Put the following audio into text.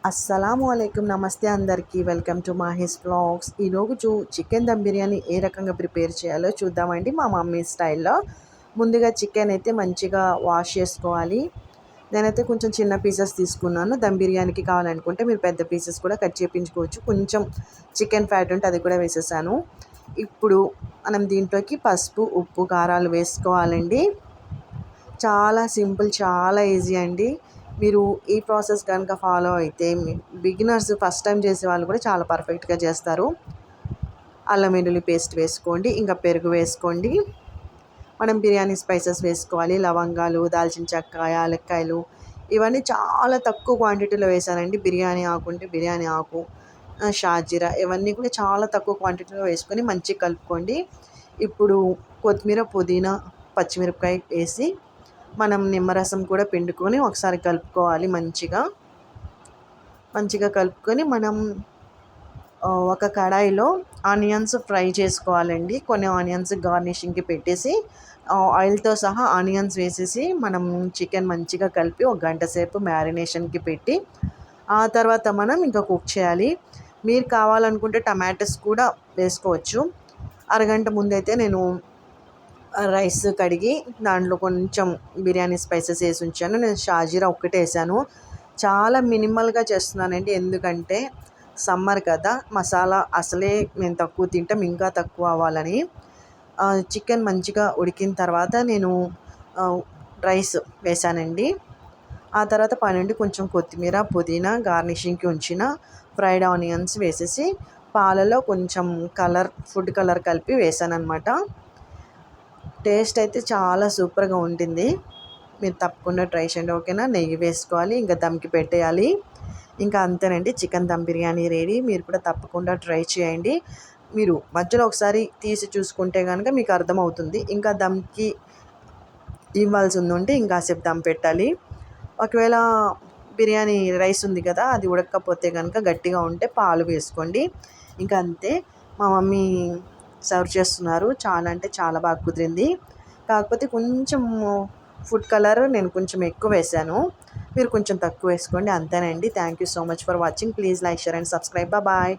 అస్సలాముఅలైకుం నమస్తే అందరికీ welcome to మాహిస్ vlogs. ఈరోజు చికెన్ దమ్ బిర్యానీ ఏ రకంగా ప్రిపేర్ చేయాలో చూద్దామండి మా మమ్మీ స్టైల్లో. ముందుగా చికెన్ అయితే మంచిగా వాష్ చేసుకోవాలి. నేనైతే కొంచెం చిన్న పీసెస్ తీసుకున్నాను. దమ్ బిర్యానీకి కావాలనుకుంటే మీరు పెద్ద పీసెస్ కూడా కట్ చేయించుకోవచ్చు. కొంచెం చికెన్ ఫ్యాట్ ఉంటే అది కూడా వేసేసాను. ఇప్పుడు మనం దీంట్లోకి పసుపు, ఉప్పు, కారాలు వేసుకోవాలండి. చాలా సింపుల్, చాలా ఈజీ అండి. మీరు ఈ ప్రాసెస్ కనుక ఫాలో అయితే బిగినర్స్ ఫస్ట్ టైం చేసే వాళ్ళు కూడా చాలా పర్ఫెక్ట్గా చేస్తారు. అల్లం వెల్లుల్లి పేస్ట్ వేసుకోండి, ఇంకా పెరుగు వేసుకోండి. మనం బిర్యానీ స్పైసెస్ వేసుకోవాలి. లవంగాలు, దాల్చిన చెక్క, యాలక్కాయలు ఇవన్నీ చాలా తక్కువ క్వాంటిటీలో వేసానండి. బిర్యానీ ఆకు ఉంటే బిర్యానీ ఆకు, షాజీరా ఇవన్నీ కూడా చాలా తక్కువ క్వాంటిటీలో వేసుకొని మంచిగా కలుపుకోండి. ఇప్పుడు కొత్తిమీర, పుదీనా, పచ్చిమిరపకాయ వేసి మనం నిమ్మరసం కూడా పిండుకొని ఒకసారి కలుపుకోవాలి. మంచిగా కలుపుకొని మనం ఒక కడాయిలో ఆనియన్స్ ఫ్రై చేసుకోవాలండి. కొన్ని ఆనియన్స్ గార్నిషింగ్కి పెట్టేసి ఆయిల్తో సహా ఆనియన్స్ వేసేసి మనం చికెన్ మంచిగా కలిపి ఒక గంట సేపు మ్యారినేషన్కి పెట్టి ఆ తర్వాత మనం ఇంకా కుక్ చేయాలి. మీరు కావాలనుకుంటే టమాటోస్ కూడా వేసుకోవచ్చు. అరగంట ముందైతే నేను రైస్ కడిగి దాంట్లో కొంచెం బిర్యానీ స్పైసెస్ వేసి ఉంచాను. నేను షాజీరా ఒక్కటే వేసాను. చాలా మినిమల్గా చేస్తున్నానండి, ఎందుకంటే సమ్మర్ కదా, మసాలా అసలే మేము తక్కువ తింటాం, ఇంకా తక్కువ అవ్వాలని. చికెన్ మంచిగా ఉడికిన తర్వాత నేను రైస్ వేసానండి. ఆ తర్వాత పైనుండి కొంచెం కొత్తిమీర, పుదీనా, గార్నిషింగ్కి ఉంచిన ఫ్రైడ్ ఆనియన్స్ వేసేసి పాలలో కొంచెం ఫుడ్ కలర్ కలిపి వేసాను అనమాట. టేస్ట్ అయితే చాలా సూపర్గా ఉంటుంది. మీరు తప్పకుండా ట్రై చేయండి, ఓకేనా. నెయ్యి వేసుకోవాలి, ఇంకా దమ్కి పెట్టేయాలి. ఇంకా అంతేనండి, చికెన్ దమ్ బిర్యానీ రెడీ. మీరు కూడా తప్పకుండా ట్రై చేయండి. మీరు మధ్యలో ఒకసారి తీసి చూసుకుంటే కనుక మీకు అర్థమవుతుంది. ఇంకా దమ్కి ఇవ్వాల్సి ఉంటే ఇంకాసేపు దమ్ పెట్టాలి. ఒకవేళ బిర్యానీ రైస్ ఉంది కదా, అది ఉడకపోతే కనుక గట్టిగా ఉంటే పాలు వేసుకోండి. ఇంకా అంతే. మా మమ్మీ సర్వ్ చేస్తున్నారు. చాలా అంటే చాలా బాగా కుదిరింది. కాకపోతే కొంచెం ఫుడ్ కలర్ నేను కొంచెం ఎక్కువ వేసాను, మీరు కొంచెం తక్కువ వేసుకోండి, అంతేనండి. Thank you so much for watching. Please like, share and subscribe. Bye.